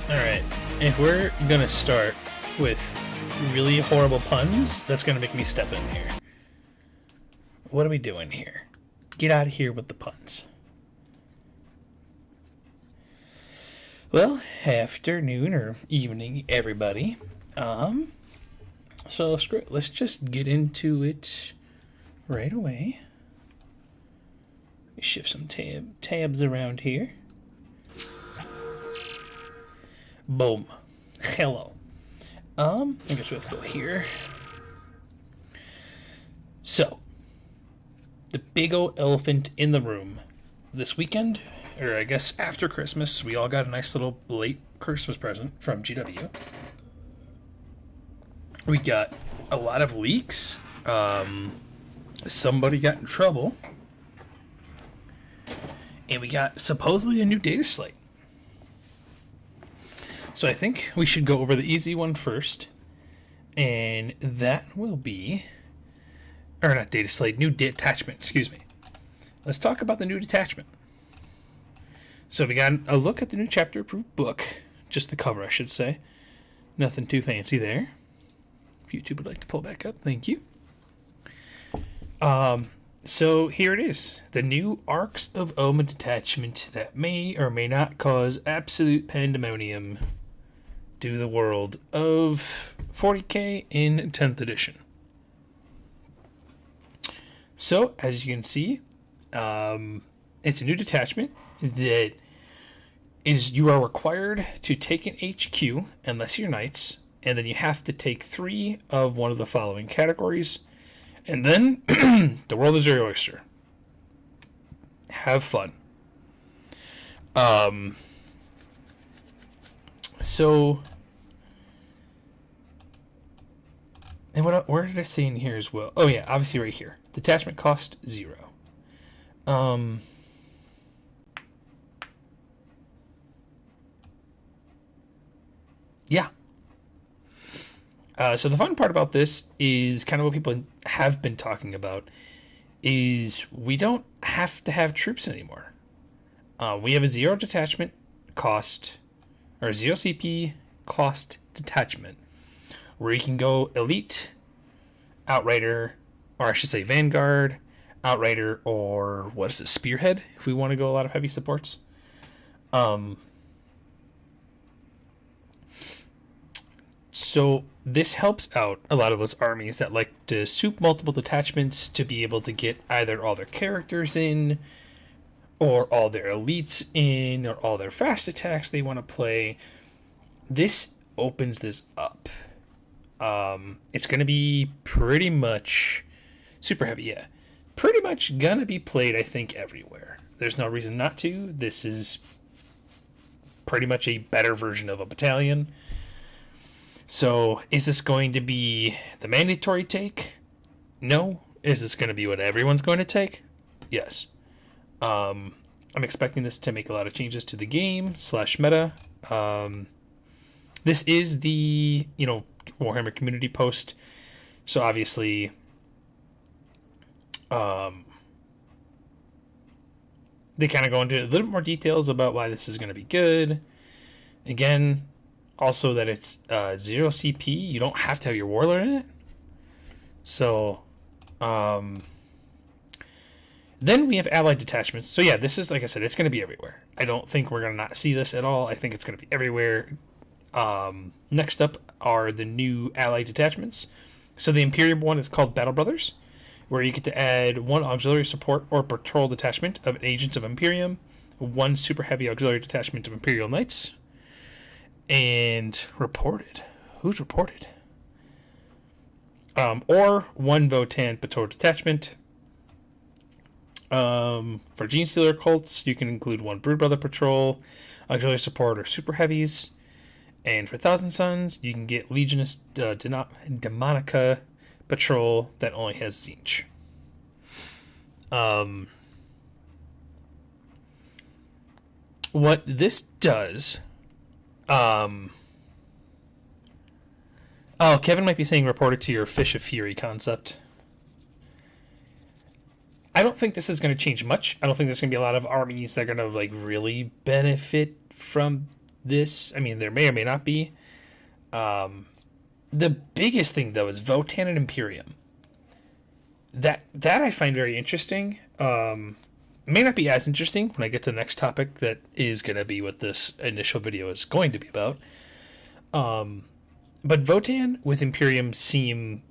Alright, if we're gonna start with really horrible puns, that's gonna make me step in here. What are we doing here? Get out of here with the puns. Well, afternoon or evening, everybody. So screw it. Let's just get into it right away. Let me shift some tabs around here. Boom. Hello. I guess we have to go here. So, the big old elephant in the room. This weekend, or I guess after Christmas, we all got a nice little late Christmas present from GW. We got a lot of leaks. Somebody got in trouble. And we got supposedly a new data slate. So I think we should go over the easy one first. And that will be... Or not data slate, new detachment, excuse me. Let's talk about the new detachment. So we got a look at the new chapter approved book. Just the cover, I should say. Nothing too fancy there. If YouTube would like to pull back up, thank you. So here it is. The new Arcs of Oma detachment that may or may not cause absolute pandemonium to the world of 40k in 10th edition. So, as you can see, it's a new detachment that is you are required to take an HQ unless you're knights, and then you have to take 3 of one of the following categories, and then the world is your oyster. Have fun. So, and where did I say in here as well? Oh yeah, obviously right here. Detachment cost 0. Yeah. So the fun part about this is kind of what people have been talking about is we don't have to have troops anymore. We have a 0 detachment cost, or 0 CP cost detachment, where you can go elite, outrider, or I should say vanguard, outrider, or what is it, spearhead, if we want to go a lot of heavy supports. So this helps out a lot of those armies that like to soup multiple detachments to be able to get either all their characters in, or all their elites in, or all their fast attacks they want to play. this opens this up. It's going to be pretty much super heavy, yeah. Pretty much going to be played, I think, everywhere. There's no reason not to. This is pretty much a better version of a battalion. So, is this going to be the mandatory take? No. Is this going to be what everyone's going to take? Yes. I'm expecting this to make a lot of changes to the game / meta. This is the, Warhammer community post. So obviously, they kind of go into a little bit more details about why this is going to be good. Again, also that it's 0 CP. You don't have to have your warlord in it. So, then we have allied detachments. So yeah, this is, like I said, it's going to be everywhere. I don't think we're going to not see this at all. I think it's going to be everywhere. Next up are the new allied detachments. So the Imperium one is called Battle Brothers, where you get to add 1 auxiliary support or patrol detachment of Agents of Imperium, 1 super heavy auxiliary detachment of Imperial Knights, and reported. Who's reported? Or 1 Votan patrol detachment. For Gene Stealer cults, you can include 1 Broodbrother patrol, auxiliary support, or super heavies. And for Thousand Sons, you can get Legionist Demonica patrol that only has siege. What this does... Oh, Kevin might be saying reported to your Fish of Fury concept. I don't think this is going to change much. I don't think there's going to be a lot of armies that are going to really benefit from this. I mean, there may or may not be. The biggest thing, though, is Votan and Imperium. That I find very interesting. It may not be as interesting when I get to the next topic that is going to be what this initial video is going to be about. But Votan with Imperium seem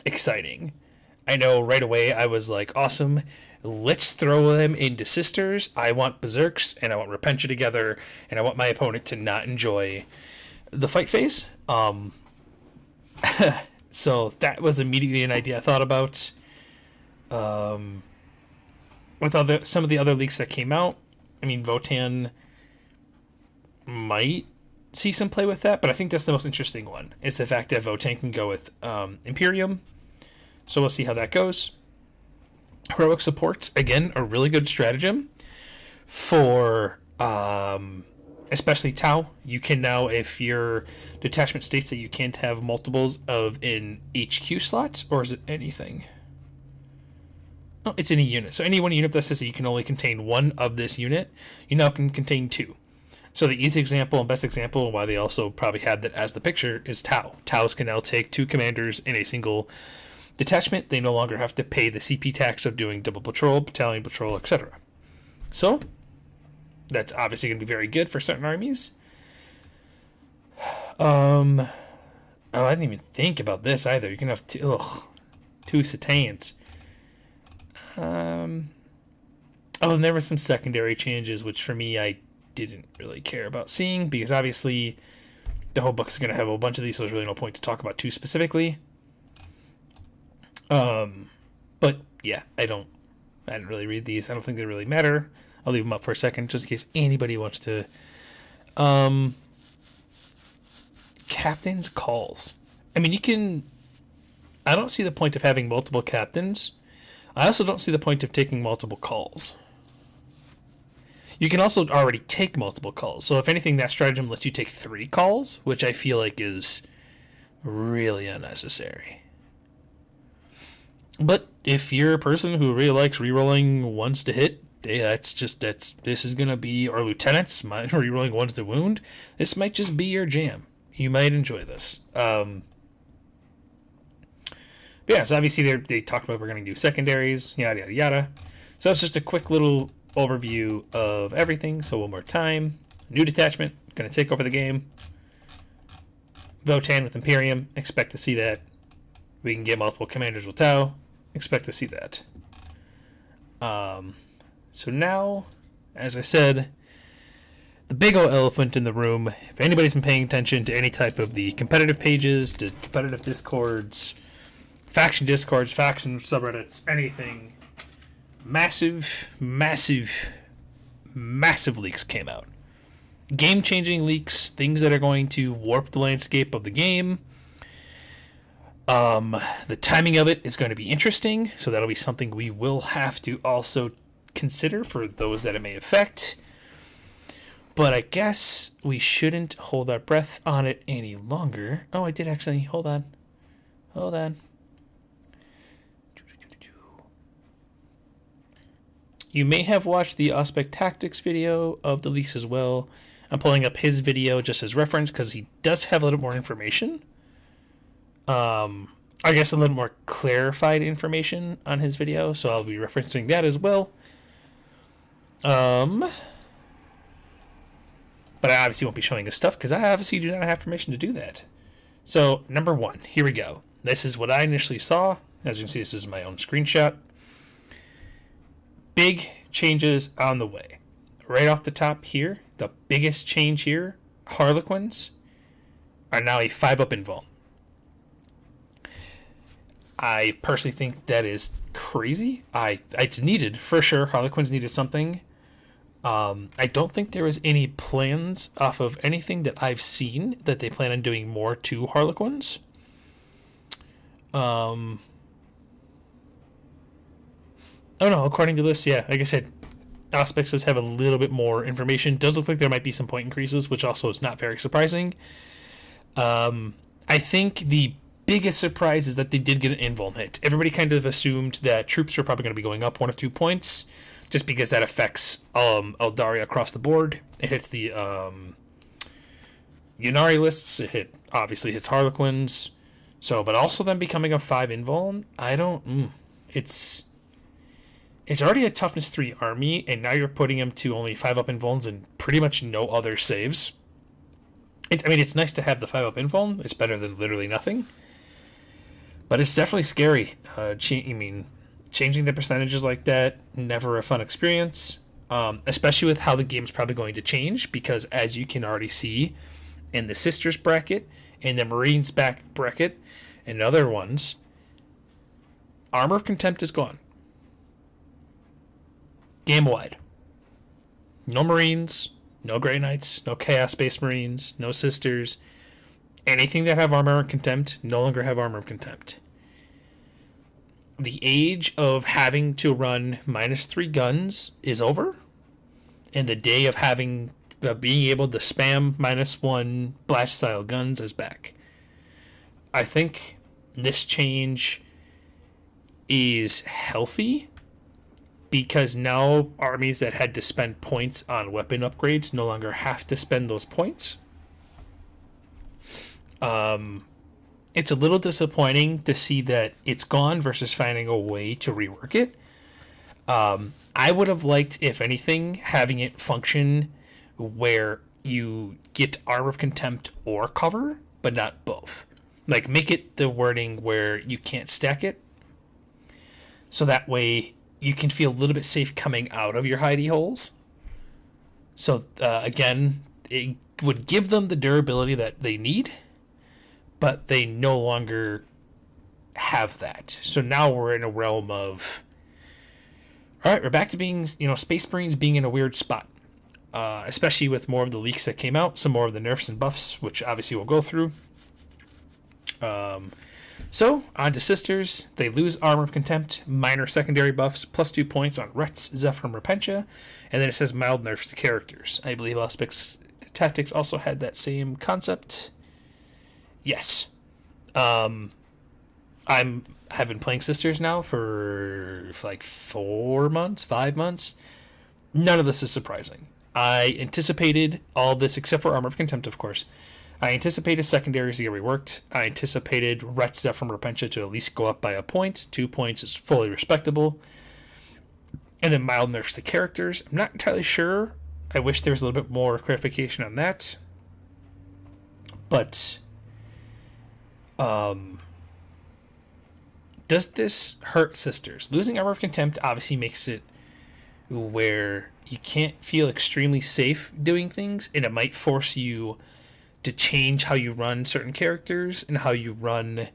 exciting. I know right away I was like, awesome, let's throw them into sisters. I want Berserks and I want Repentia together, and I want my opponent to not enjoy the fight phase. So that was immediately an idea I thought about. With some of the other leaks that came out, I mean, Votan might see some play with that, but I think that's the most interesting one, is the fact that Votan can go with Imperium. So we'll see how that goes. Heroic supports, again, a really good stratagem for especially Tau. You can now, if your detachment states that you can't have multiples of an HQ slot, or is it anything? No, it's any unit. So any one unit that says that you can only contain 1 of this unit, you now can contain 2. So the easy example and best example, and why they also probably had that as the picture, is Tau. Taus can now take 2 commanders in a single detachment. They no longer have to pay the CP tax of doing double patrol, battalion patrol, etc. So that's obviously going to be very good for certain armies. Oh, I didn't even think about this either. You can have 2 Satans. And there were some secondary changes, which for me I didn't really care about seeing, because obviously the whole book is going to have a bunch of these, so there's really no point to talk about 2 specifically. But yeah, I didn't really read these. I don't think they really matter. I'll leave them up for a second, just in case anybody wants to. Captain's calls. I mean, I don't see the point of having multiple captains. I also don't see the point of taking multiple calls. You can also already take multiple calls. So if anything, that stratagem lets you take 3 calls, which I feel like is really unnecessary. But if you're a person who really likes rerolling 1s to hit, this is going to be, or lieutenants, rerolling 1s to wound, this might just be your jam. You might enjoy this. But yeah, so obviously they talked about we're going to do secondaries, yada, yada, yada. So it's just a quick little overview of everything. So one more time. New detachment, going to take over the game. Votan with Imperium, expect to see that. We can get multiple commanders with Tau, expect to see that. So now, as I said, the big old elephant in the room. If anybody's been paying attention to any type of the competitive pages, to competitive discords, faction discords, faction subreddits, anything, massive leaks came out. Game-changing leaks, things that are going to warp the landscape of the game. The timing of it is going to be interesting, so that'll be something we will have to also consider for those that it may affect. But I guess we shouldn't hold our breath on it any longer. Oh, I did actually. Hold on. You may have watched the Aspect Tactics video of the leaks as well. I'm pulling up his video just as reference because he does have a little more information. I guess a little more clarified information on his video, so I'll be referencing that as well. But I obviously won't be showing his stuff because I obviously do not have permission to do that. So, number one, here we go. This is what I initially saw. As you can see, this is my own screenshot. Big changes on the way. Right off the top here, the biggest change here, Harlequins are now a 5-up invuln. I personally think that is crazy. It's needed, for sure. Harlequins needed something. I don't think there was any plans off of anything that I've seen that they plan on doing more to Harlequins. Oh no, according to this, yeah, like I said, Aspects does have a little bit more information. Does look like there might be some point increases, which also is not very surprising. I think the biggest surprise is that they did get an invuln hit. Everybody kind of assumed that troops were probably going to be going up 1 or 2 points, just because that affects Eldaria across the board. It hits the Ynnari lists. Obviously hits Harlequins. So, but also them becoming a 5 invuln, It's already a toughness 3 army, and now you're putting them to only 5-up invulns and pretty much no other saves. It's nice to have the 5-up invuln. It's better than literally nothing. But it's definitely scary. Changing the percentages like that, never a fun experience. Especially with how the game's probably going to change, because as you can already see in the Sisters bracket, in the Marines back bracket, and other ones, Armor of Contempt is gone. Game-wide. No Marines, no Grey Knights, no Chaos Space Marines, no Sisters. Anything that have Armor of Contempt no longer have Armor of Contempt. The age of having to run -3 guns is over, and the day of being able to spam -1 blast style guns is back. I think this change is healthy, because now armies that had to spend points on weapon upgrades no longer have to spend those points. It's a little disappointing to see that it's gone versus finding a way to rework it. I would have liked, if anything, having it function where you get Armor of Contempt or cover, but not both. Like, make it the wording where you can't stack it, so that way you can feel a little bit safe coming out of your hidey holes. So, again, it would give them the durability that they need, but they no longer have that. So now we're in a realm of, all right, we're back to being, Space Marines being in a weird spot. Especially with more of the leaks that came out, some more of the nerfs and buffs, which obviously we'll go through. So, on to Sisters. They lose Armor of Contempt, minor secondary buffs, +2 points on Rets, Zephyr, and Repentia, and then it says mild nerfs to characters. I believe Aspects Tactics also had that same concept. Yes. I've been playing Sisters now for like 4 months, 5 months. None of this is surprising. I anticipated all this, except for Armor of Contempt, of course. I anticipated secondaries to get reworked. I anticipated Rets, Zephyr, and Repentia to at least go up by a point. 2 points is fully respectable. And then mild nerfs to characters. I'm not entirely sure. I wish there was a little bit more clarification on that. But does this hurt Sisters? Losing Armor of Contempt obviously makes it where you can't feel extremely safe doing things, and it might force you to change how you run certain characters and how you run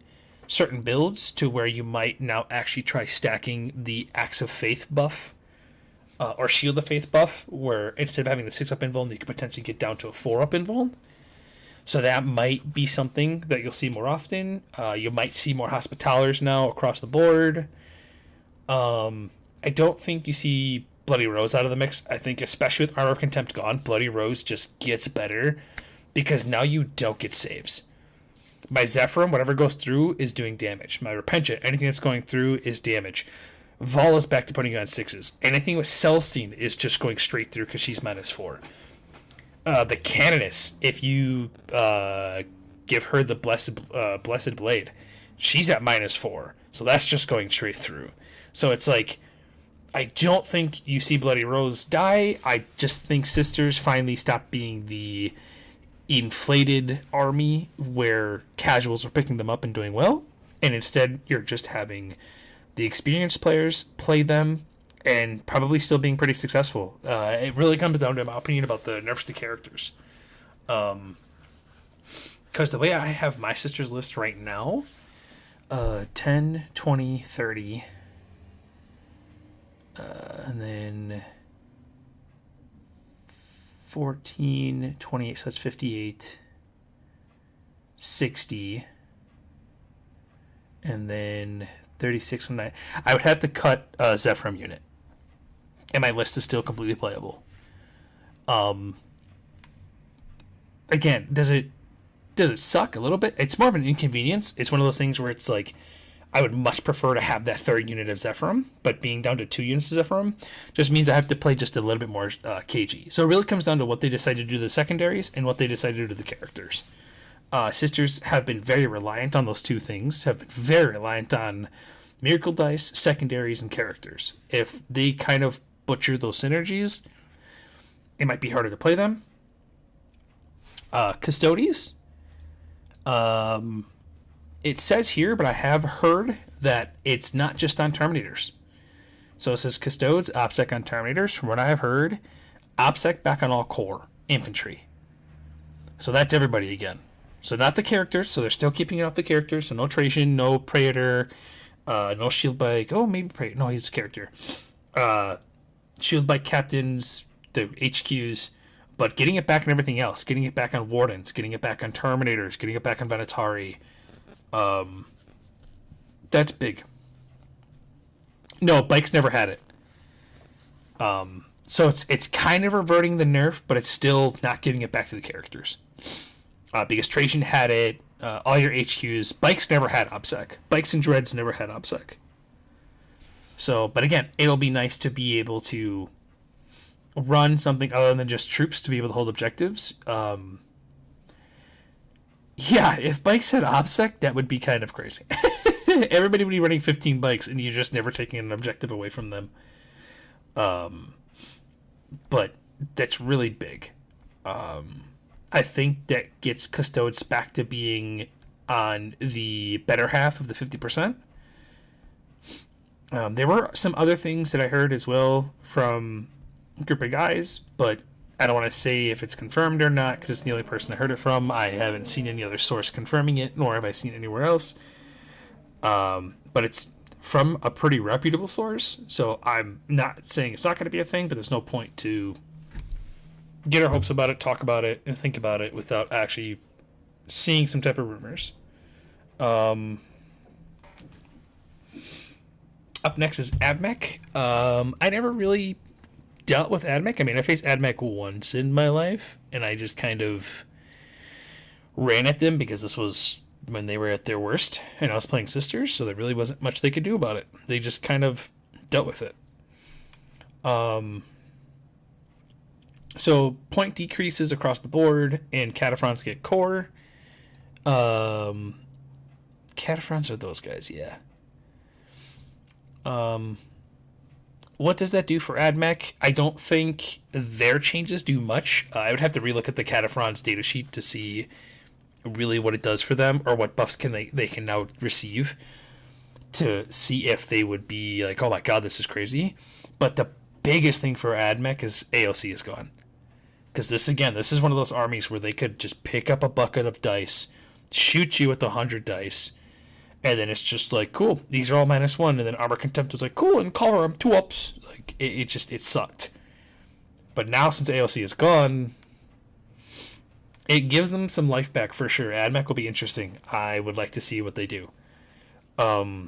certain builds, to where you might now actually try stacking the Axe of Faith buff, or Shield of Faith buff, where instead of having the 6-up invuln, you could potentially get down to a 4-up invuln. So that might be something that you'll see more often. You might see more Hospitalers now across the board. I don't think you see Bloody Rose out of the mix. I think especially with Armor of Contempt gone, Bloody Rose just gets better because now you don't get saves. My Zephyrum, whatever goes through, is doing damage. My Repentia, anything that's going through is damage. Vol is back to putting you on 6s. Anything with Celestine is just going straight through because she's -4. The Canoness, if you give her the Blessed Blade, she's at -4. So that's just going straight through. So it's like, I don't think you see Bloody Rose die. I just think Sisters finally stop being the inflated army where casuals are picking them up and doing well, and instead you're just having the experienced players play them and probably still being pretty successful. It really comes down to my opinion about the nerfs to characters. Because the way I have my Sisters list right now, 10, 20, 30, and then 14, 28, so that's 58, 60, and then 36, 9. I would have to cut a Zephyrum unit, and my list is still completely playable. Again, does it suck a little bit? It's more of an inconvenience. It's one of those things where it's like, I would much prefer to have that third unit of Zephyrum, but being down to 2 units of Zephyrum just means I have to play just a little bit more KG. So it really comes down to what they decide to do to the secondaries and what they decide to do to the characters. Sisters have been very reliant on those two things, have been very reliant on Miracle Dice, secondaries, and characters. If they kind of butcher those synergies, it might be harder to play them. Custodies. It says here, but I have heard that it's not just on Terminators. So it says Custodes, OPSEC on Terminators. From what I have heard, OPSEC back on all core infantry. So that's everybody again. So not the characters, so they're still keeping it off the characters. So no Trajan, no Praetor, no Shield Bike. Oh, maybe Praetor. No, he's a character. Shield Bike captains, the HQs. But getting it back on everything else. Getting it back on Wardens. Getting it back on Terminators. Getting it back on Venatari. That's big. No, Bike's never had it. So it's kind of reverting the nerf, but it's still not giving it back to the characters. Because Trajan had it, all your HQs. Bike's never had OPSEC. Bikes and Dreads never had OPSEC. So, but again, it'll be nice to be able to run something other than just troops to be able to hold objectives. Yeah, if Bikes had OPSEC, that would be kind of crazy. Everybody would be running 15 Bikes, and you're just never taking an objective away from them. But that's really big. I think that gets Custodes back to being on the better half of the 50%. There were some other things that I heard as well from a group of guys, but I don't want to say if it's confirmed or not because it's the only person I heard it from. I haven't seen any other source confirming it, nor have I seen it anywhere else. But it's from a pretty reputable source, so I'm not saying it's not going to be a thing, but there's no point to get our hopes about it, talk about it, and think about it without actually seeing some type of rumors. Up next is AdMech. I never really dealt with AdMech. I mean, I faced AdMech once in my life, and I just kind of ran at them because this was when they were at their worst, and I was playing Sisters, so there really wasn't much they could do about it. They just kind of dealt with it. So point decreases across the board, and Cataphrons get core. Cataphrons are those guys, yeah. What does that do for AdMech? I don't think their changes do much. I would have to relook at the Cataphrons datasheet to see really what it does for them, or what buffs they can now receive, to see if they would be like, oh my god, this is crazy. But the biggest thing for AdMech is AOC is gone. Because this is one of those armies where they could just pick up a bucket of dice, shoot you with 100 dice, and then it's just like, cool, these are all -1, and then Armor Contempt was like, cool, and cover them 2-ups. Like, it sucked. But now, since AOC is gone, it gives them some life back for sure. AdMech will be interesting. I would like to see what they do. Grey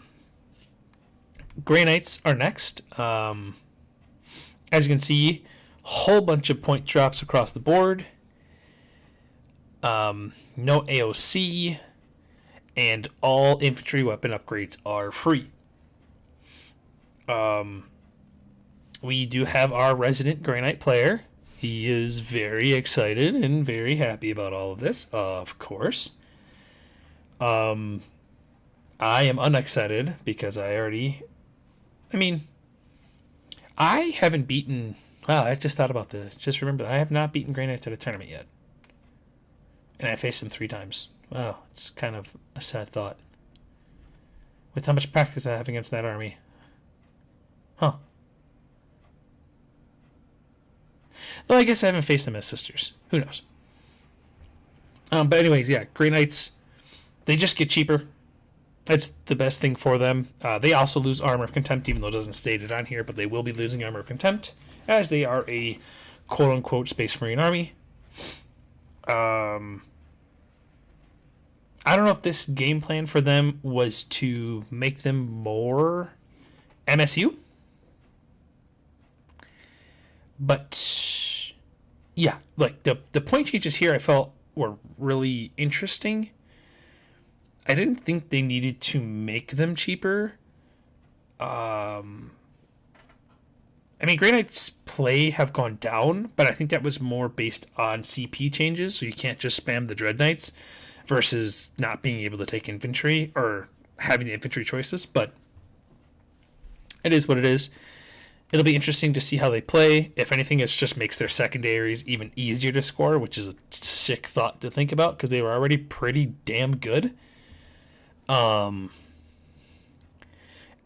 Knights are next. As you can see, whole bunch of point drops across the board. No AOC, and all infantry weapon upgrades are free. We do have our resident Grey Knight player. He is very excited and very happy about all of this, of course. I am unexcited because I haven't beaten... Wow, I just thought about this. Just remember, I have not beaten Grey Knights at a tournament yet. And I faced them 3 times. Wow, it's kind of a sad thought. With how much practice I have against that army. Huh. Though I guess I haven't faced them as sisters. Who knows? But anyways, yeah, Grey Knights, they just get cheaper. That's the best thing for them. They also lose Armor of Contempt, even though it doesn't state it on here, but they will be losing Armor of Contempt, as they are a quote-unquote Space Marine army. I don't know if this game plan for them was to make them more MSU. But, yeah, like, the point changes here I felt were really interesting. I didn't think they needed to make them cheaper. Grey Knight's play have gone down, but I think that was more based on CP changes, so you can't just spam the Dread Knights versus not being able to take infantry or having the infantry choices, but it is what it is. It'll be interesting to see how they play. If anything, it just makes their secondaries even easier to score, which is a sick thought to think about because they were already pretty damn good. And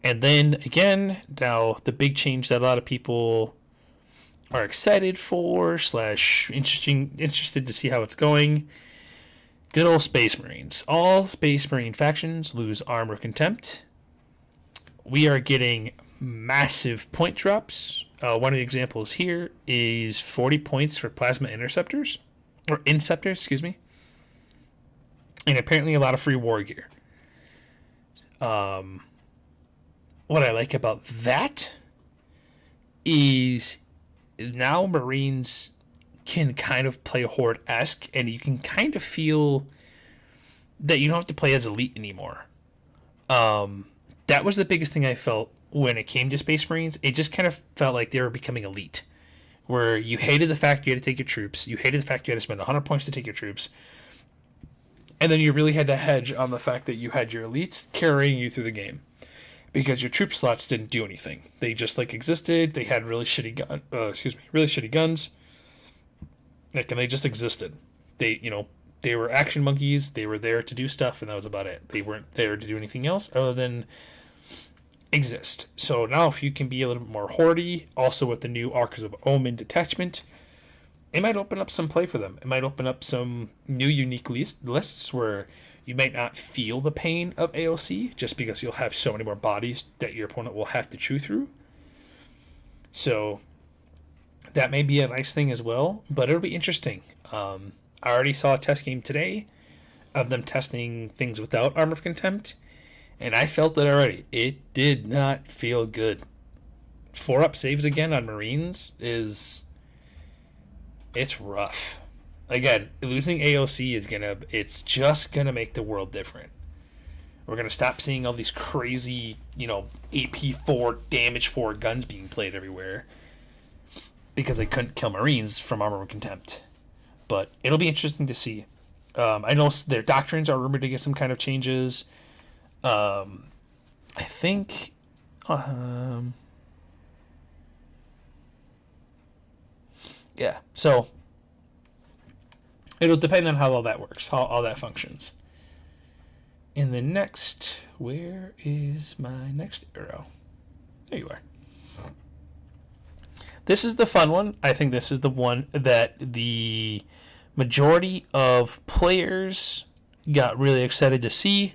then again, now the big change that a lot of people are excited for / interested to see how it's going. Good old Space Marines. All Space Marine factions lose Armor Contempt. We are getting massive point drops. One of the examples here is 40 points for Plasma Inceptors, excuse me. And apparently a lot of free war gear. What I like about that is now Marines can kind of play Horde-esque, and you can kind of feel that you don't have to play as elite anymore. That was the biggest thing I felt when it came to Space Marines. It just kind of felt like they were becoming elite, where you hated the fact you had to take your troops, you hated the fact you had to spend 100 points to take your troops, and then you really had to hedge on the fact that you had your elites carrying you through the game. Because your troop slots didn't do anything. They just existed. They had really shitty guns. And they just existed. They were action monkeys. They were there to do stuff, and that was about it. They weren't there to do anything else other than exist. So now, if you can be a little bit more horde-y, also with the new Arcs of Omen detachment, it might open up some play for them. It might open up some new unique lists where you might not feel the pain of AOC just because you'll have so many more bodies that your opponent will have to chew through. So that may be a nice thing as well, but it'll be interesting. I already saw a test game today of them testing things without Armor of Contempt, and I felt it already. It did not feel good. 4-up saves again on Marines it's rough. Again, losing AOC it's just gonna make the world different. We're gonna stop seeing all these crazy, AP4 damage 4 guns being played everywhere because they couldn't kill Marines from Armor of Contempt. But it'll be interesting to see. I know their doctrines are rumored to get some kind of changes. I think. Yeah. So. It'll depend on how all that works, how all that functions. In the next, where is my next arrow? There you are. This is the fun one. I think this is the one that the majority of players got really excited to see.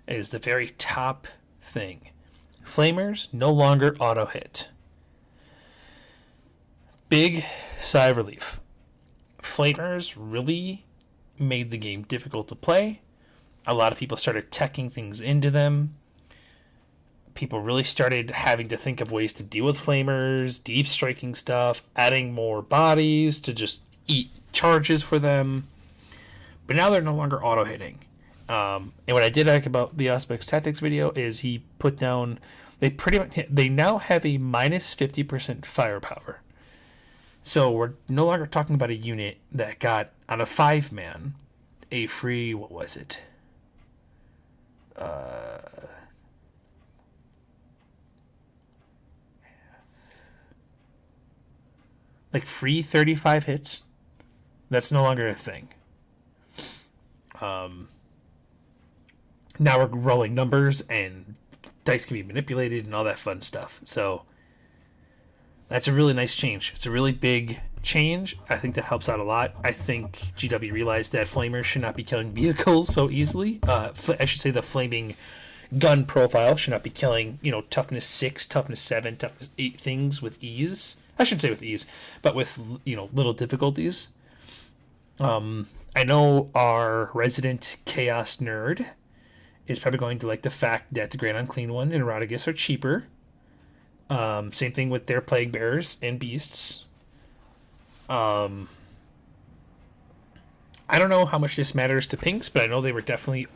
It is the very top thing. Flamers no longer auto hit. Big sigh of relief. Flamers really made the game difficult to play. A lot of people started teching things into them. People really started having to think of ways to deal with flamers, deep striking stuff, adding more bodies to just eat charges for them. But now they're no longer auto hitting. And what I did like about the Auspex Tactics video is he put down they now have a minus 50% firepower. So we're no longer talking about a unit that got on a 5-man a free, what was it? Like free 35 hits. That's no longer a thing. Now we're rolling numbers and dice can be manipulated and all that fun stuff. So that's a really nice change. It's a really big change. I think that helps out a lot. I think GW realized that flamers should not be killing vehicles so easily. I should say the flaming gun profile should not be killing, toughness 6, toughness 7, toughness 8 things with ease. I shouldn't say with ease, but with, little difficulties. I know our resident chaos nerd is probably going to like the fact that the Grand Unclean One and Rodriguez are cheaper. Same thing with their Plague Bearers and Beasts. I don't know how much this matters to Pinks, but I know they were definitely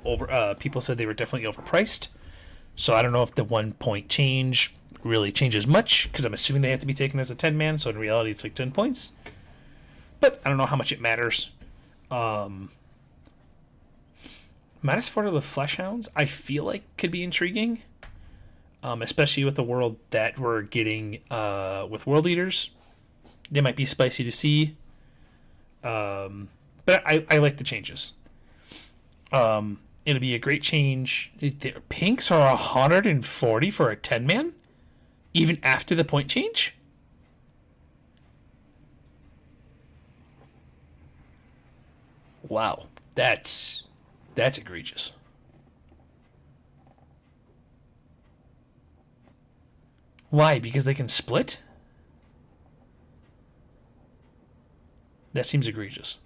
people said they were definitely overpriced. So I don't know if the 1 point change really changes much, because I'm assuming they have to be taken as a 10-man, so in reality it's like 10 points. But I don't know how much it matters. Minus 4 to the Fleshhounds, I feel like could be intriguing. Especially with the world that we're getting with World Leaders. They might be spicy to see. But I like the changes. It'll be a great change. Pinks are 140 for a 10-man? Even after the point change? Wow. That's egregious. Why? Because they can split? That seems egregious.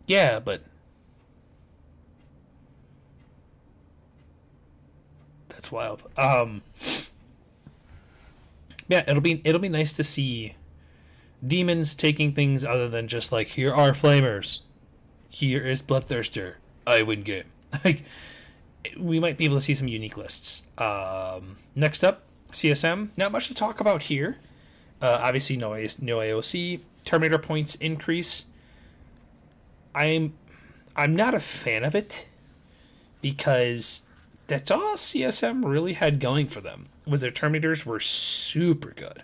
Yeah, but that's wild. Yeah, it'll be nice to see demons taking things other than just like, here are flamers. Here is Bloodthirster. I win game. Like, we might be able to see some unique lists. Next up, CSM. Not much to talk about here. Obviously, no AOC. Terminator points increase. I'm not a fan of it because that's all CSM really had going for them. Was their Terminators were super good.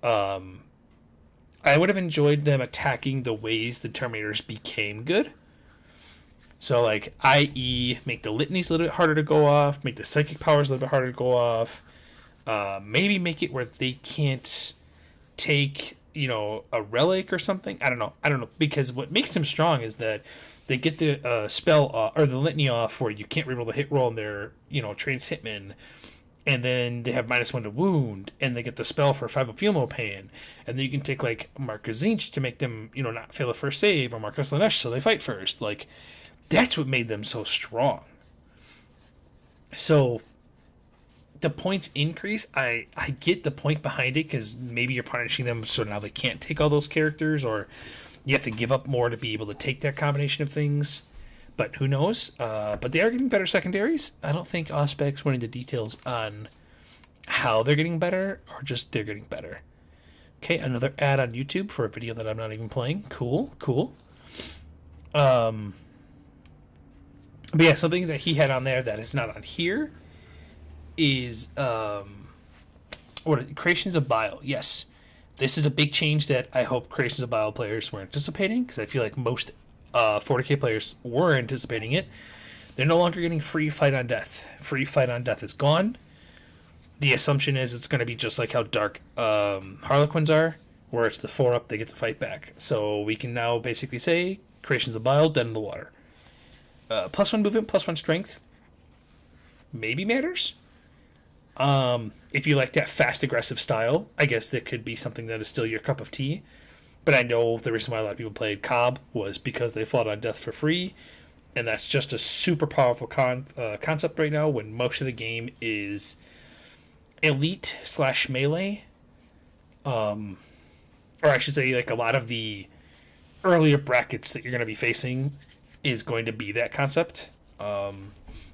I would have enjoyed them attacking the ways the Terminators became good. So, like, i.e., make the litanies a little bit harder to go off, make the psychic powers a little bit harder to go off, maybe make it where they can't take, a relic or something. I don't know, because what makes them strong is that they get the spell or the litany off where you can't reroll the hit roll on their, trained hitmen. And then they have -1 to wound, and they get the spell for 5 of feel no pain. And then you can take, like, Marcus Zinch to make them, not fail the first save, or Marcus Lanesh so they fight first. Like, that's what made them so strong. So, the points increase, I get the point behind it, because maybe you're punishing them so now they can't take all those characters, or you have to give up more to be able to take that combination of things. But who knows? But they are getting better secondaries. I don't think Auspex went into details on how they're getting better or just they're getting better. Okay, another ad on YouTube for a video that I'm not even playing. Cool. But yeah, something that he had on there that is not on here is Creations of Bile. Yes, this is a big change that I hope Creations of Bile players were anticipating, because I feel like most 40k players were anticipating it. They're no longer getting free fight on death. Free fight on death is gone. The assumption is it's going to be just like how dark Harlequins are, where it's the 4-up, they get to fight back. So we can now basically say Creations of Bile, Dead in the Water. +1 movement, +1 strength maybe matters. If you like that fast, aggressive style, I guess that could be something that is still your cup of tea. But I know the reason why a lot of people played Cobb was because they fought on death for free, and that's just a super powerful concept right now when most of the game is elite / melee. Or I should say, like, a lot of the earlier brackets that you're going to be facing is going to be that concept.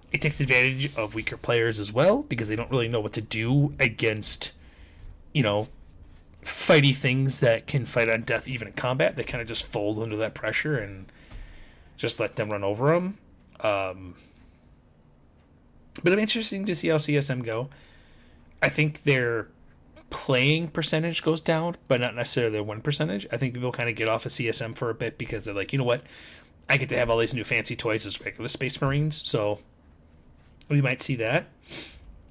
It takes advantage of weaker players as well because they don't really know what to do against, fighty things that can fight on death even in combat. They kind of just fold under that pressure and just let them run over them. But it'll be interesting to see how CSM go. I think their playing percentage goes down, but not necessarily their win percentage. I think people kind of get off of CSM for a bit because they're like, you know what? I get to have all these new fancy toys as regular Space Marines, so we might see that.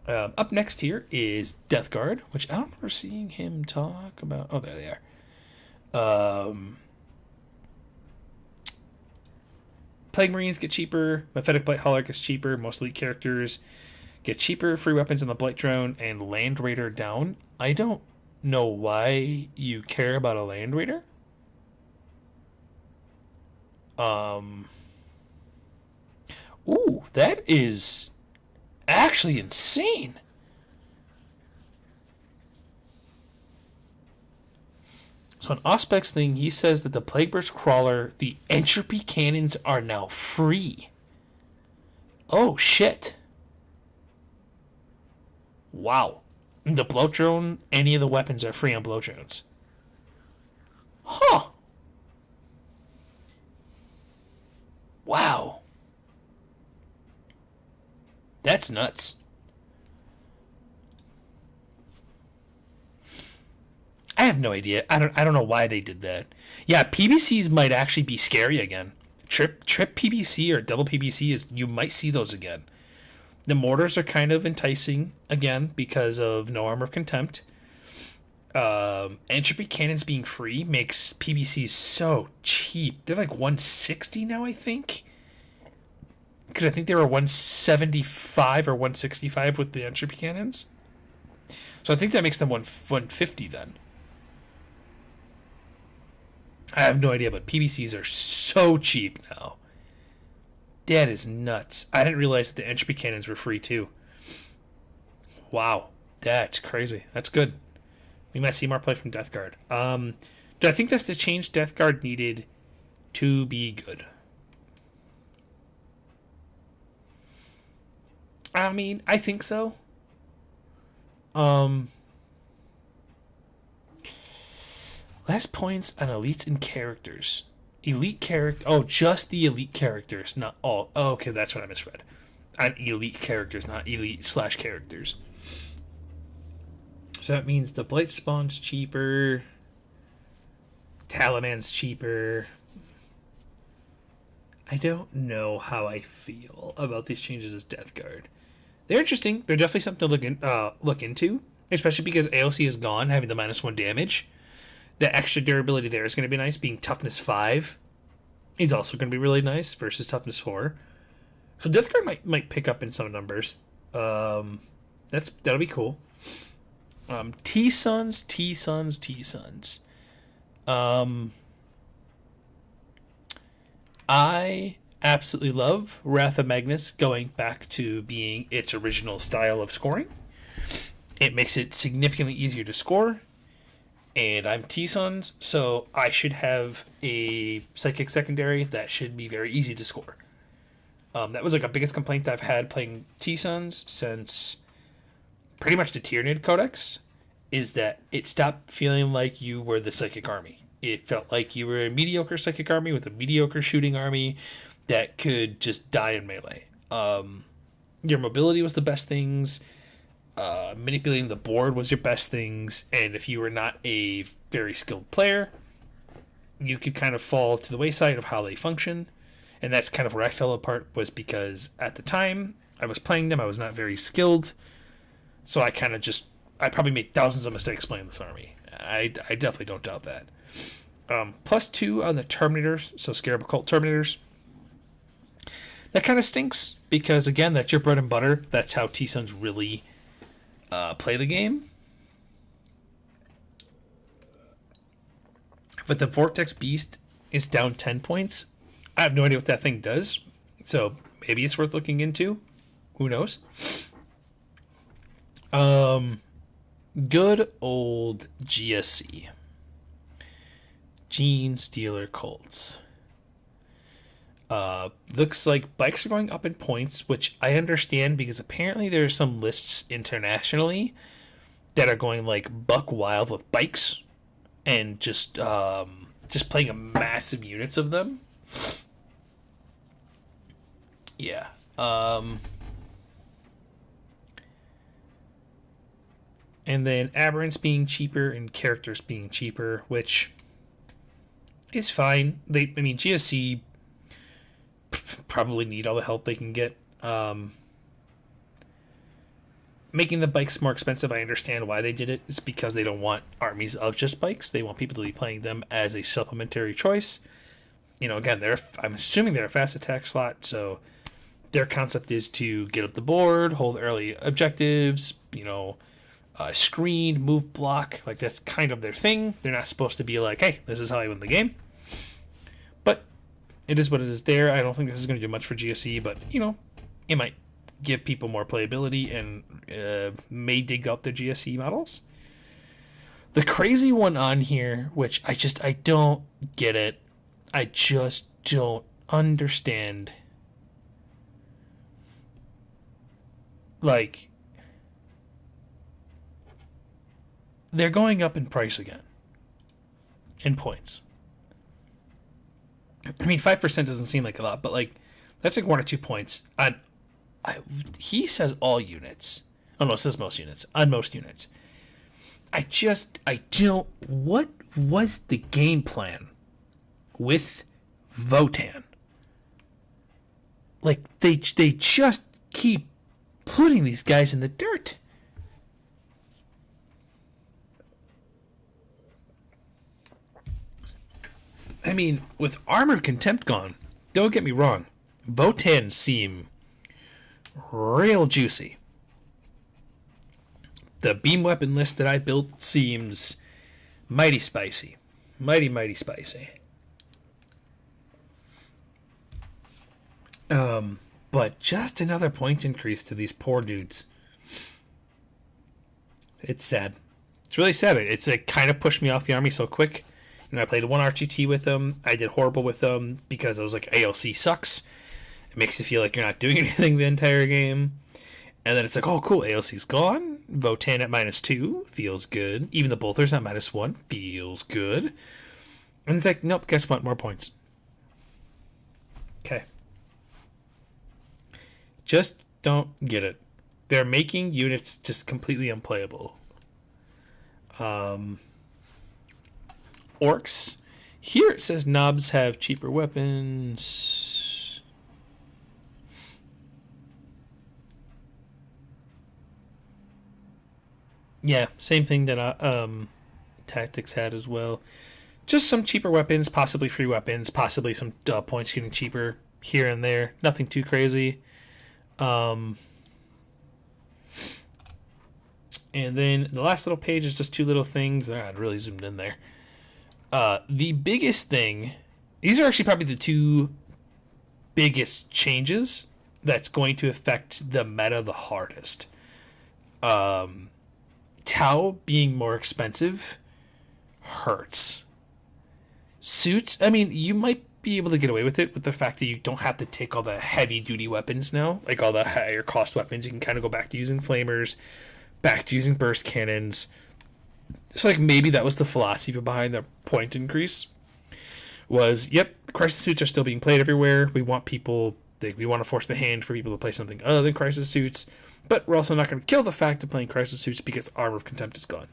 Up next here is Death Guard, which I don't remember seeing him talk about. Oh, there they are. Plague Marines get cheaper. Mephitic Blight Hauler gets cheaper. Most elite characters get cheaper. Free weapons in the Blight Drone and Land Raider down. I don't know why you care about a Land Raider. Ooh, that is actually insane. So on Auspex thing, he says that the Plagueburst Crawler, the entropy cannons are now free. Oh shit. Wow. The blow drone, any of the weapons are free on blow drones. Huh. Wow. That's nuts. I have no idea. I don't know why they did that. Yeah, PBCs might actually be scary again. Trip PBC or double PBC is you might see those again. The mortars are kind of enticing again because of no armor of contempt. Entropy cannons being free makes PBCs so cheap. They're like 160 now, I think. Because I think they were 175 or 165 with the entropy cannons. So I think that makes them 150 then. I have no idea, but PBCs are so cheap now. That is nuts. I didn't realize that the entropy cannons were free too. Wow. That's crazy. That's good. We might see more play from Death Guard. Do I think that's the change Death Guard needed to be good? I mean, I think so. Less points on elites and characters. Elite character. Oh, just the elite characters, not all. Oh, okay, that's what I misread. On elite characters, not elite / characters. So that means the Blight Spawn's cheaper. Talaman's cheaper. I don't know how I feel about these changes as Death Guard. They're interesting. They're definitely something to look into, especially because AOC is gone, having the -1 damage. The extra durability there is going to be nice. Being toughness 5 is also going to be really nice versus toughness 4. So Death Guard might pick up in some numbers. That'll be cool. T-Sons. I absolutely love Wrath of Magnus going back to being its original style of scoring. It makes it significantly easier to score. And I'm T-Sons, so I should have a Psychic Secondary that should be very easy to score. That was like a biggest complaint I've had playing T-Sons since pretty much the Tyranid Codex, is that it stopped feeling like you were the Psychic Army. It felt like you were a mediocre Psychic Army with a mediocre shooting army that could just die in melee. Your mobility was the best things. Manipulating the board was your best things, and if you were not a very skilled player, you could kind of fall to the wayside of how they function. And that's kind of where I fell apart, was because at the time I was playing them, I was not very skilled. So I kind of just, I probably made thousands of mistakes playing this army. I definitely don't doubt that. +2 on the Terminators, so Scarab Occult Terminators. That kind of stinks, because again, that's your bread and butter. That's how T-Suns really play the game. But the Vortex Beast is down 10 points. I have no idea what that thing does, so maybe it's worth looking into. Who knows? Good old GSC. Gene Stealer Colts. Looks like bikes are going up in points, which I understand, because apparently there are some lists internationally that are going like buck wild with bikes and just playing a massive units of them. Yeah. And then Aberrants being cheaper and characters being cheaper, which is fine. GSC probably need all the help they can get. Making the bikes more expensive, I understand why they did it. It's because they don't want armies of just bikes. They want people to be playing them as a supplementary choice. Again, I'm assuming they're a fast attack slot, so their concept is to get up the board, hold early objectives, screen, move, block. Like, that's kind of their thing. They're not supposed to be like, hey, this is how I win the game. But it is what it is there. I don't think this is going to do much for GSC, but, it might give people more playability and may dig up their GSC models. The crazy one on here, which I don't get it. I just don't understand. Like, they're going up in price again. In points. 5% doesn't seem like a lot, but that's like 1 or 2 points. He says all units. Oh no, it says most units. On most units. I don't. What was the game plan with Votann? They just keep putting these guys in the dirt. With Armored Contempt gone, don't get me wrong, Votann seem real juicy. The beam weapon list that I built seems mighty spicy. Mighty spicy. But just another point increase to these poor dudes. It's sad. It's really sad. It kind of pushed me off the army so quick. I played one RGT with them. I did horrible with them because I was like, AOC sucks. It makes you feel like you're not doing anything the entire game. And then it's like, oh, cool, AOC's gone. Votann at -2 feels good. Even the Bolters at -1 feels good. And it's like, nope, guess what? More points. Okay. Just don't get it. They're making units just completely unplayable. Orcs. Here it says knobs have cheaper weapons. Yeah, same thing that Tactics had as well. Just some cheaper weapons, possibly free weapons, possibly some points getting cheaper here and there. Nothing too crazy. And then the last little page is just 2 little things. I really zoomed in there. The biggest thing, these are actually probably the 2 biggest changes that's going to affect the meta the hardest. Tau being more expensive hurts. Suits, you might be able to get away with it with the fact that you don't have to take all the heavy duty weapons now, like all the higher cost weapons. You can kind of go back to using flamers, back to using burst cannons. So maybe that was the philosophy behind the point increase. Was, yep, crisis suits are still being played everywhere. We want people, we want to force the hand for people to play something other than crisis suits, but we're also not going to kill the fact of playing crisis suits because Armor of Contempt is gone.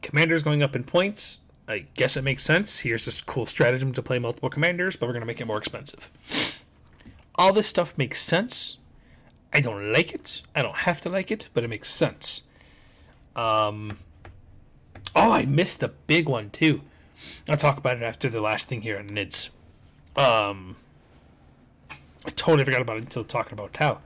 Commanders going up in points. I guess it makes sense. Here's this cool stratagem to play multiple commanders, but we're going to make it more expensive. All this stuff makes sense. I don't like it. I don't have to like it, but it makes sense. Oh, I missed the big one, too. I'll talk about it after the last thing here on NIDS. I totally forgot about it until talking about Tau.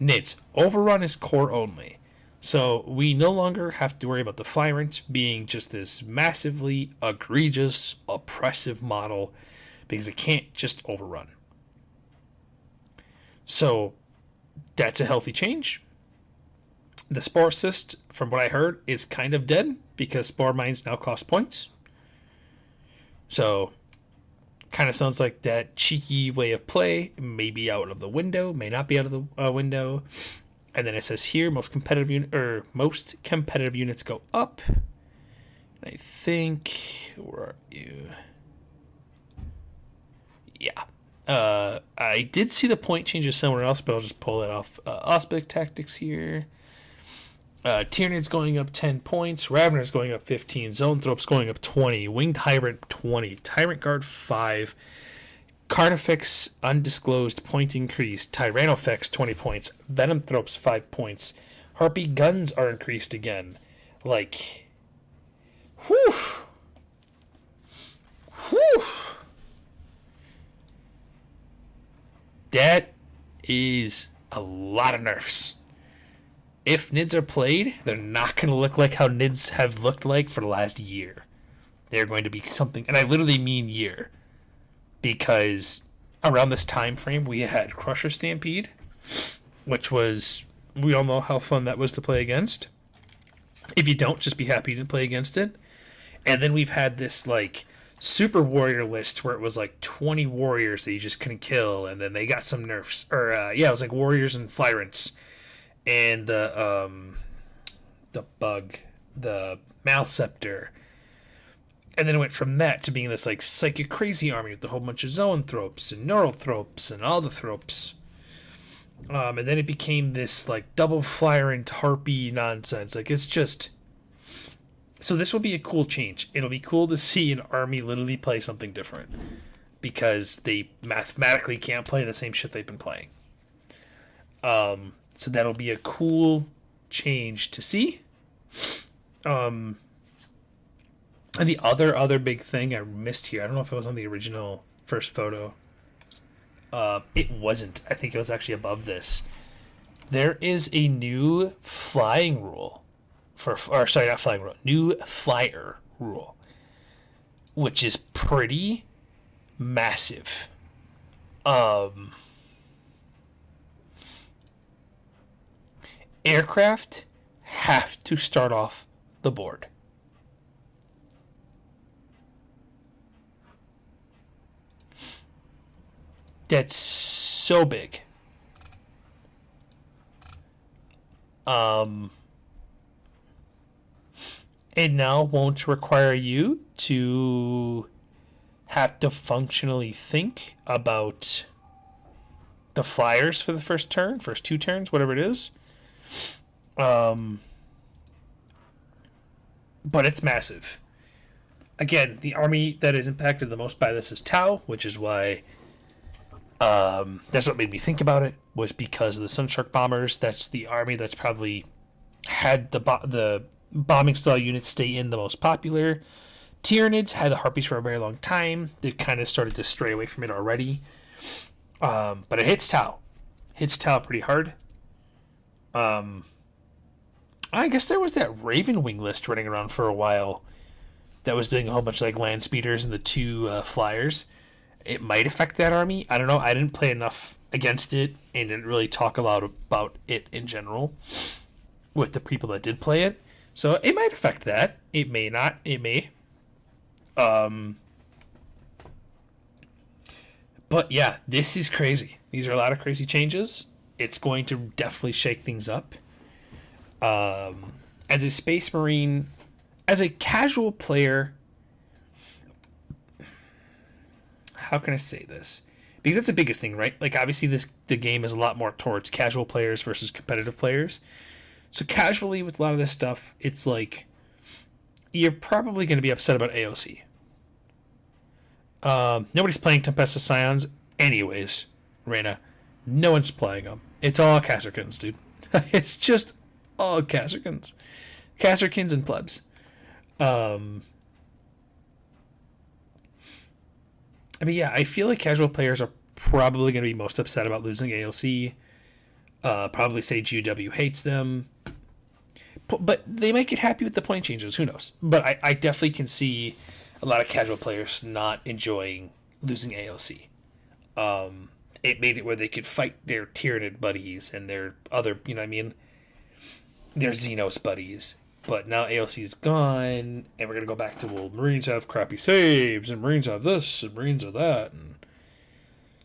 NIDS. Overrun is core only. So we no longer have to worry about the Flyrant being just this massively egregious, oppressive model because it can't just overrun. So that's a healthy change. The Spore Assist, from what I heard, is kind of dead because Spore Mines now cost points. So kind of sounds like that cheeky way of play may be out of the window, may not be out of the window. And then it says here most competitive units go up. I think, where are you? Yeah. I did see the point changes somewhere else, but I'll just pull it off. Auspex Tactics here. Tyranids going up 10 points. Raveners going up 15. Zoanthropes going up 20. Winged Hybrid 20. Tyrant Guard 5. Carnifex undisclosed point increase. Tyrannofex 20 points. Venomthropes 5 points. Harpy guns are increased again. Like, whew. Whew. That is a lot of nerfs. If NIDS are played, they're not going to look like how NIDS have looked like for the last year. They're going to be something, and I literally mean year. Because around this time frame, we had Crusher Stampede, which was, we all know how fun that was to play against. If you don't, just be happy to play against it. And then we've had this, like, Super Warrior list where it was like 20 warriors that you just couldn't kill, and then they got some nerfs. Or, it was like warriors and Flyrants. And the bug, the Malceptor. And then it went from that to being this like psychic crazy army with a whole bunch of Zoanthropes and Neurothropes and all the Thropes. And then it became this like double Flyrant Harpy nonsense. Like it's just... So this will be a cool change. It'll be cool to see an army literally play something different. Because they mathematically can't play the same shit they've been playing. So that'll be a cool change to see. And the other big thing I missed here, I don't know if it was on the original first photo. It wasn't. I think it was actually above this. There is a new flying rule. Not flying rule. New flyer rule. Which is pretty massive. Aircraft have to start off the board. That's so big. It now won't require you to have to functionally think about the flyers for the first two turns, whatever it is. But it's massive. Again, the army that is impacted the most by this is Tau, which is why that's what made me think about it, was because of the Sunshark bombers. That's the army that's probably had the bombing style units stay in the most popular. Tyranids had the Harpies for a very long time. They've kind of started to stray away from it already. But it hits Tau. Hits Tau pretty hard. I guess there was that Raven Wing list running around for a while that was doing a whole bunch of like land speeders and the two flyers. It might affect that army. I don't know. I didn't play enough against it and didn't really talk a lot about it in general with the people that did play it. So it might affect that. It may not. It may. But yeah, this is crazy. These are a lot of crazy changes. It's going to definitely shake things up. As a Space Marine, as a casual player, how can I say this? Because that's the biggest thing, right? Like, obviously, the game is a lot more towards casual players versus competitive players. So casually, with a lot of this stuff, it's like you're probably going to be upset about AOC. Nobody's playing Tempesta Scions anyways, Reyna. No one's playing them. It's all Kasrkins, dude. It's just all Kasrkins. Kasrkins and plebs. I mean, yeah, I feel like casual players are probably going to be most upset about losing AOC. Probably say GW hates them. But they might get happy with the point changes. Who knows? But I definitely can see a lot of casual players not enjoying losing AOC. It made it where they could fight their Tyranid buddies and their other, you know what I mean? Their Xenos buddies. But now AOC's gone, and we're going to go back to, well, Marines have crappy saves, and Marines have this, and Marines have that. And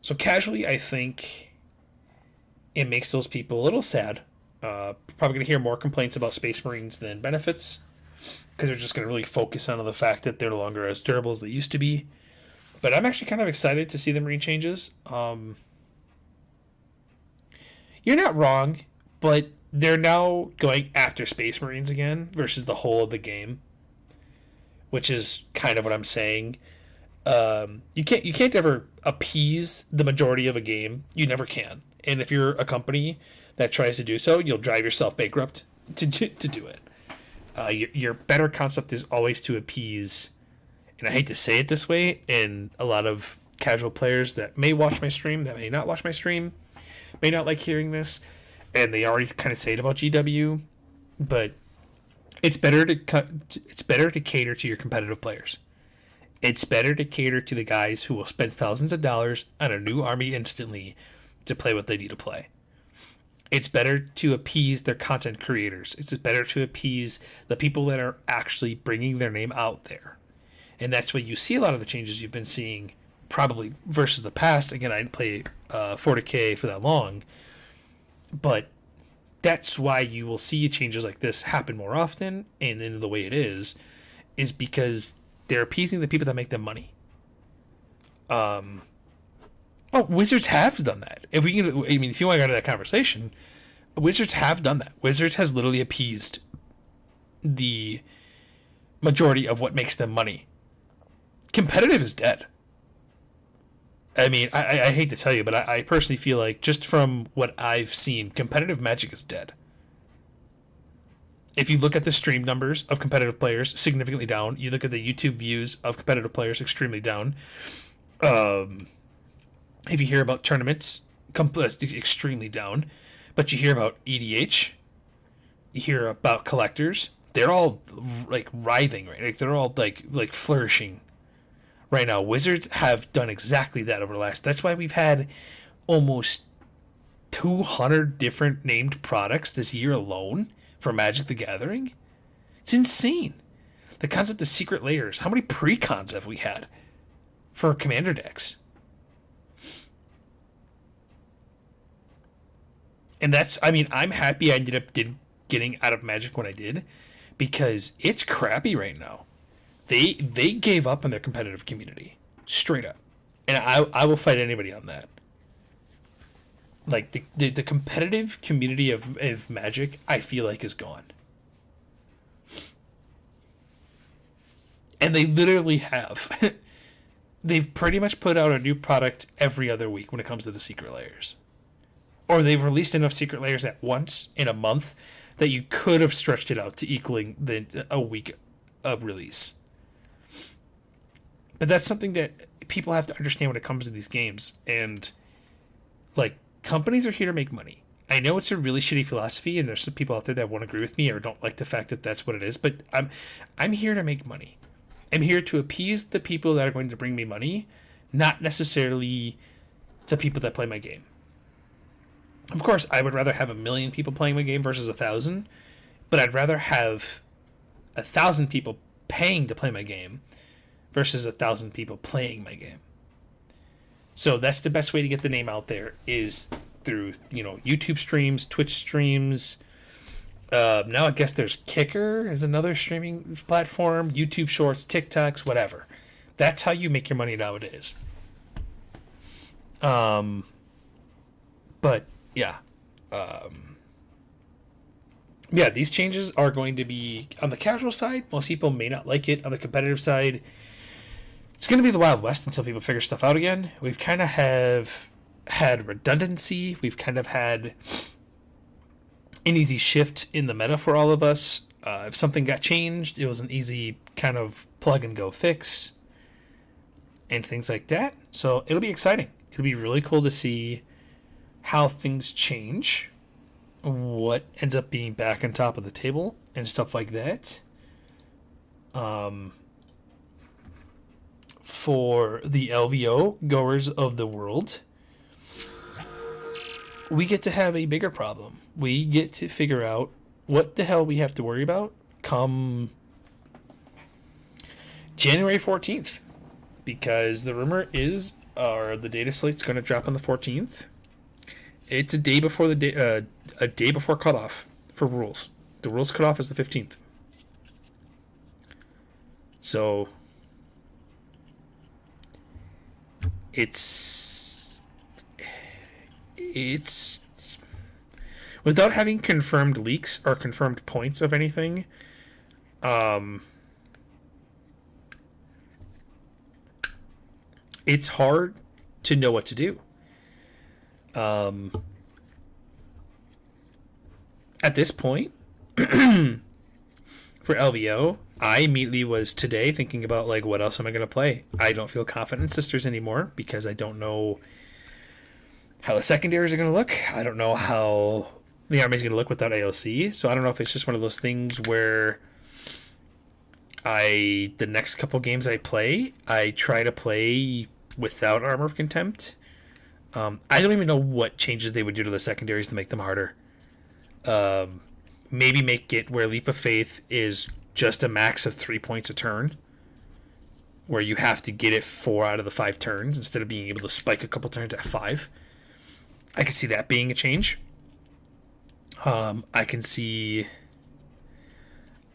so casually, I think it makes those people a little sad. Probably going to hear more complaints about Space Marines than benefits, because they're just going to really focus on the fact that they're no longer as durable as they used to be. But I'm actually kind of excited to see the Marine changes. You're not wrong, but they're now going after Space Marines again versus the whole of the game, which is kind of what I'm saying. You can't ever appease the majority of a game. You never can. And if you're a company that tries to do so, you'll drive yourself bankrupt to do it. Your better concept is always to appease, and I hate to say it this way, and a lot of casual players that may watch my stream, that may not watch my stream, may not like hearing this, and they already kind of say it about GW, but it's better to cater to your competitive players. It's better to cater to the guys who will spend thousands of dollars on a new army instantly to play what they need to play. It's better to appease their content creators. It's better to appease the people that are actually bringing their name out there. And that's why you see a lot of the changes you've been seeing probably versus the past. Again, I didn't play 40K for that long, but that's why you will see changes like this happen more often, and then the way it is because they're appeasing the people that make them money. Wizards have done that. If you want to go into that conversation, Wizards have done that. Wizards has literally appeased the majority of what makes them money. Competitive is dead. I mean, I hate to tell you, but I personally feel like, just from what I've seen, competitive Magic is dead. If you look at the stream numbers of competitive players, significantly down. You look at the YouTube views of competitive players, extremely down. If you hear about tournaments, extremely down. But you hear about EDH, you hear about collectors. They're all like writhing, right? Like they're all like flourishing right now. Wizards have done exactly that over the last. That's why we've had almost 200 different named products this year alone for Magic the Gathering. It's insane. The concept of secret layers. How many precons have we had for commander decks? And that's, I mean, I'm happy I ended up getting out of Magic when I did, because it's crappy right now. They gave up on their competitive community, straight up, and I will fight anybody on that. Like the competitive community of Magic, I feel like is gone, and they literally have. They've pretty much put out a new product every other week when it comes to the secret layers. Or they've released enough secret layers at once in a month that you could have stretched it out to equaling a week of release. But that's something that people have to understand when it comes to these games. And, like, companies are here to make money. I know it's a really shitty philosophy, and there's some people out there that won't agree with me or don't like the fact that that's what it is. But I'm here to make money. I'm here to appease the people that are going to bring me money, not necessarily the people that play my game. Of course, I would rather have 1 million people playing my game versus 1,000, but I'd rather have 1,000 people paying to play my game versus 1,000 people playing my game. So that's the best way to get the name out there, is through, YouTube streams, Twitch streams. Now I guess there's Kicker is another streaming platform, YouTube Shorts, TikToks, whatever. That's how you make your money nowadays. But yeah. Yeah, these changes are going to be on the casual side. Most people may not like it. On the competitive side, it's going to be the Wild West until people figure stuff out again. We've kind of have had redundancy. We've kind of had an easy shift in the meta for all of us. If something got changed, it was an easy kind of plug and go fix and things like that. So it'll be exciting. It'll be really cool to see how things change, what ends up being back on top of the table and stuff like that. For the LVO goers of the world, we get to have a bigger problem. We get to figure out what the hell we have to worry about come January 14th. Because the rumor is, the data slate's going to drop on the 14th. It's a day before a day before cutoff for rules. The rules cutoff is the 15th. So it's without having confirmed leaks or confirmed points of anything. It's hard to know what to do. At this point, for LVO, I immediately was today thinking about, like, what else am I going to play? I don't feel confident in Sisters anymore because I don't know how the secondaries are going to look. I don't know how the army's going to look without AOC. So I don't know if it's just one of those things where the next couple games I play, I try to play without Armor of Contempt. I don't even know what changes they would do to the secondaries to make them harder. Maybe make it where Leap of Faith is just a max of 3 points a turn, where you have to get it 4 out of the 5 turns instead of being able to spike a couple turns at 5. I can see that being a change. I can see...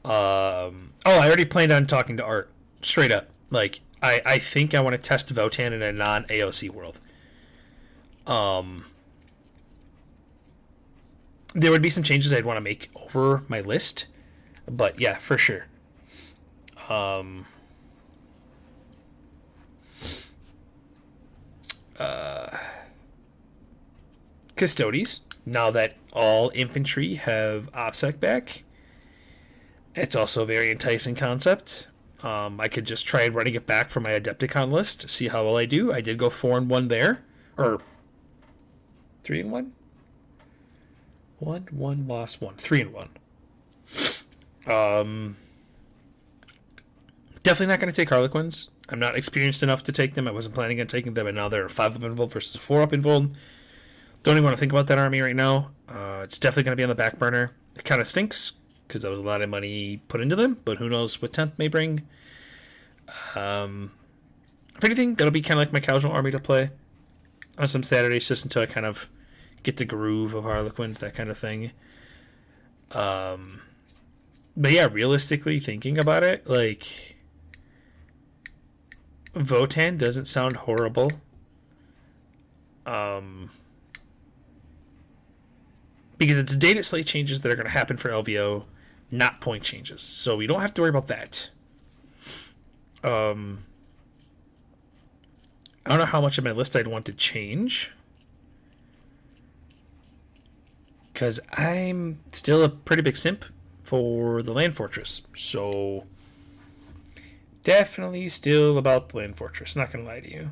I already planned on talking to Art. Straight up. Like, I think I want to test Votan in a non-AOC world. There would be some changes I'd want to make over my list. But yeah, for sure. Custodes. Now that all infantry have OPSEC back, it's also a very enticing concept. I could just try running it back from my Adepticon list, see how well I do. I did go 4-1 there. Or 3-1? 1, lost 1. 3-1. Definitely not going to take Harlequins. I'm not experienced enough to take them. I wasn't planning on taking them, and now they're a 5-up involved versus a 4-up involved. Don't even want to think about that army right now. It's definitely going to be on the back burner. It kind of stinks, because there was a lot of money put into them, but who knows what 10th may bring. If anything, that'll be kind of like my casual army to play on some Saturdays, just until I kind of get the groove of Harlequins, that kind of thing. But yeah, realistically thinking about it, like, Votan doesn't sound horrible. Because it's data slate changes that are going to happen for LVO, not point changes. So we don't have to worry about that. I don't know how much of my list I'd want to change, because I'm still a pretty big simp for the Land Fortress. So definitely still about the Land Fortress, not going to lie to you.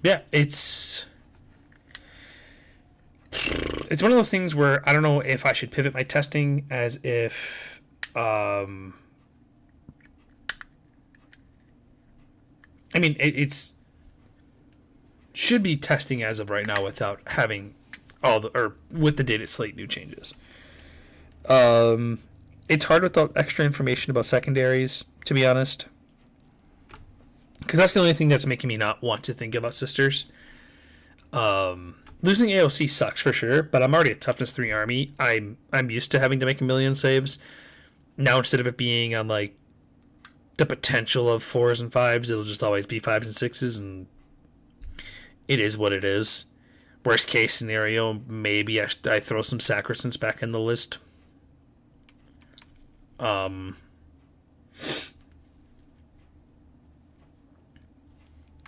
Yeah, it's one of those things where I don't know if I should pivot my testing as if I mean it's should be testing as of right now without having with the data slate new changes. It's hard without extra information about secondaries, to be honest. Because that's the only thing that's making me not want to think about Sisters. losing AOC sucks for sure, but I'm already a toughness 3 army. I'm used to having to make a million saves. Now instead of it being on like the potential of 4s and 5s, it'll just always be 5s and 6s, and it is what it is. Worst case scenario, maybe I throw some Sacrosants back in the list.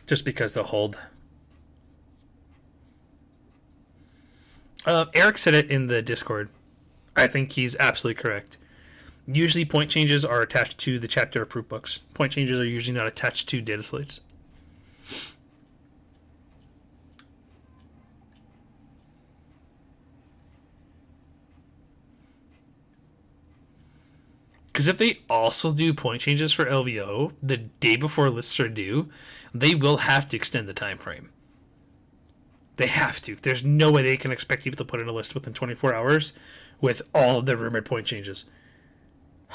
Just because they'll hold. Eric said it in the Discord. I think he's absolutely correct. Usually point changes are attached to the chapter or proof books. Point changes are usually not attached to data slates. Because if they also do point changes for LVO the day before lists are due, they will have to extend the time frame. They have to. There's no way they can expect people to put in a list within 24 hours with all of the rumored point changes.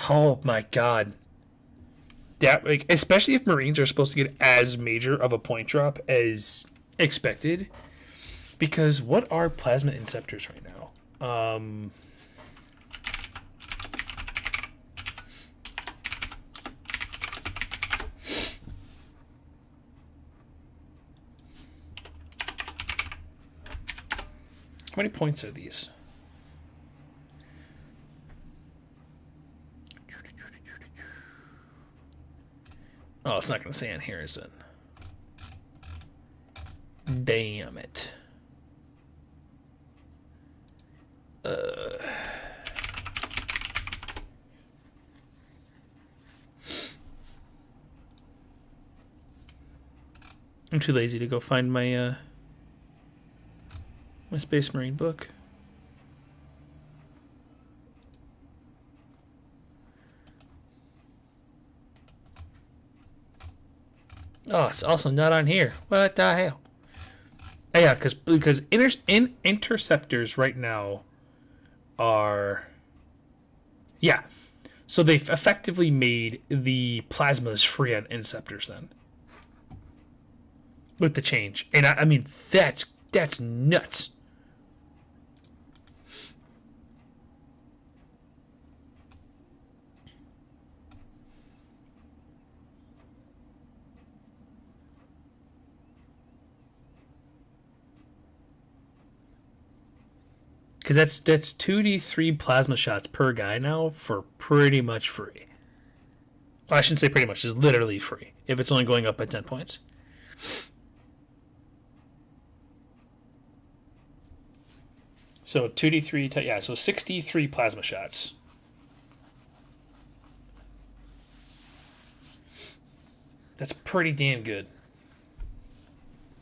Oh my god. That, like, especially if Marines are supposed to get as major of a point drop as expected. Because what are Plasma Inceptors right now? How many points are these? Oh, it's not going to say on here, is it? Damn it. I'm too lazy to go find my my Space Marine book. Oh, it's also not on here. What the hell? Oh, yeah, because interceptors right now are... Yeah. So they've effectively made the plasmas free on interceptors then. With the change. And I mean, that's nuts. Because that's 2d3 plasma shots per guy now for pretty much free. Well, I shouldn't say pretty much. It's literally free. If it's only going up by 10 points. So 2d3, yeah, so 63 plasma shots. That's pretty damn good.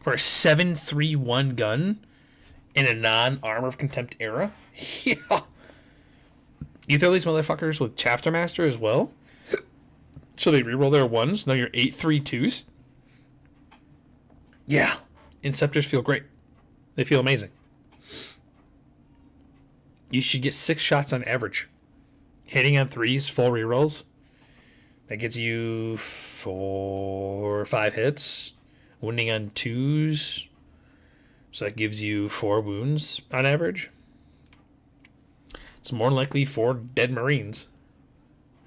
For a 7.31 gun in a non-Armor of Contempt era? Yeah. You throw these motherfuckers with Chapter Master as well? So they reroll their 1s, now you're 8.32s? Yeah. Inceptors feel great. They feel amazing. You should get 6 shots on average. Hitting on 3s, full rerolls. That gets you 4 or 5 hits. Wounding on 2s. So that gives you 4 wounds on average. It's more likely 4 dead Marines.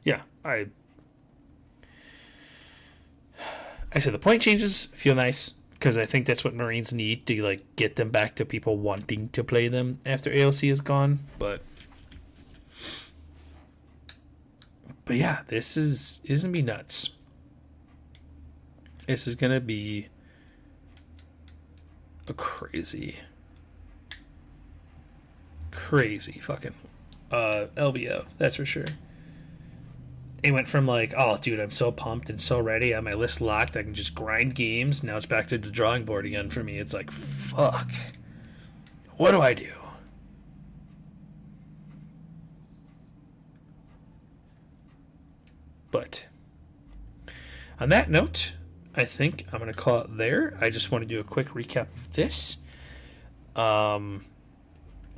Yeah, I said the point changes feel nice because I think that's what Marines need to like get them back to people wanting to play them after AOC is gone. But yeah, this is gonna be nuts. This is gonna be a crazy fucking LVO, that's for sure. It went from like, oh dude, I'm so pumped and so ready, I have my list locked, I can just grind games. Now it's back to the drawing board again for me. It's like, fuck, what do I do? But on that note, I think I'm going to call it there. I just want to do a quick recap of this.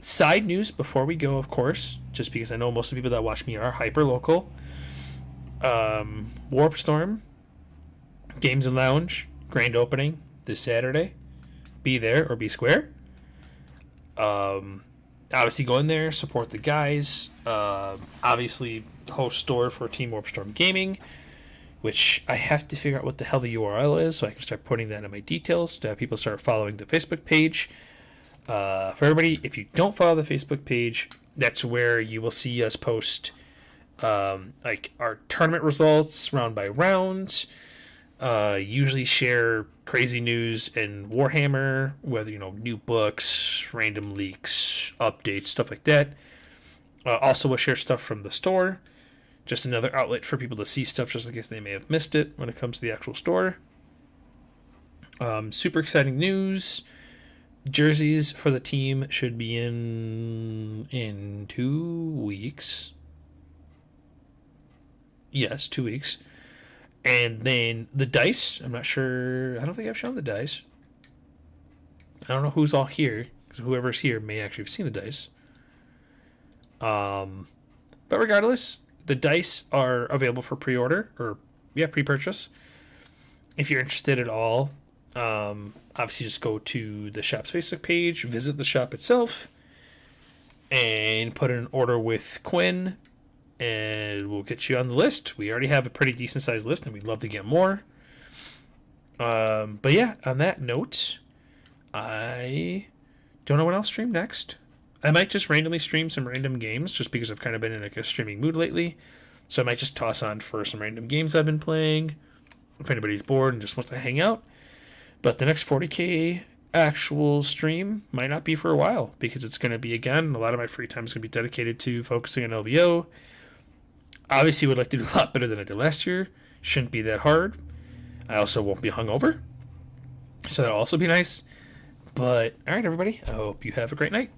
Side news before we go, of course, just because I know most of the people that watch me are hyper local. Warp Storm, Games and Lounge, grand opening this Saturday. Be there or be square. Obviously, go in there, support the guys. Obviously, host store for Team Warp Storm Gaming, which I have to figure out what the hell the URL is so I can start putting that in my details to have people start following the Facebook page. For everybody, if you don't follow the Facebook page, that's where you will see us post like our tournament results round by round. Usually share crazy news in Warhammer, whether new books, random leaks, updates, stuff like that. Also, we'll share stuff from the store. Just another outlet for people to see stuff just in case they may have missed it when it comes to the actual store. Super exciting news. Jerseys for the team should be in 2 weeks. Yes, 2 weeks. And then the dice. I'm not sure. I don't think I've shown the dice. I don't know who's all here, because whoever's here may actually have seen the dice. But regardless, the dice are available for pre-order or pre-purchase. If you're interested at all, obviously just go to the shop's Facebook page, visit the shop itself, and put in an order with Quinn, and we'll get you on the list. We already have a pretty decent sized list, and we'd love to get more. But yeah, on that note, I don't know what I'll stream next. I might just randomly stream some random games, just because I've kind of been in like a streaming mood lately. So I might just toss on for some random games I've been playing, if anybody's bored and just wants to hang out. But the next 40k actual stream might not be for a while, because it's going to be, again, a lot of my free time is going to be dedicated to focusing on LVO. Obviously, would like to do a lot better than I did last year. Shouldn't be that hard. I also won't be hungover, so that'll also be nice. But, alright, everybody, I hope you have a great night.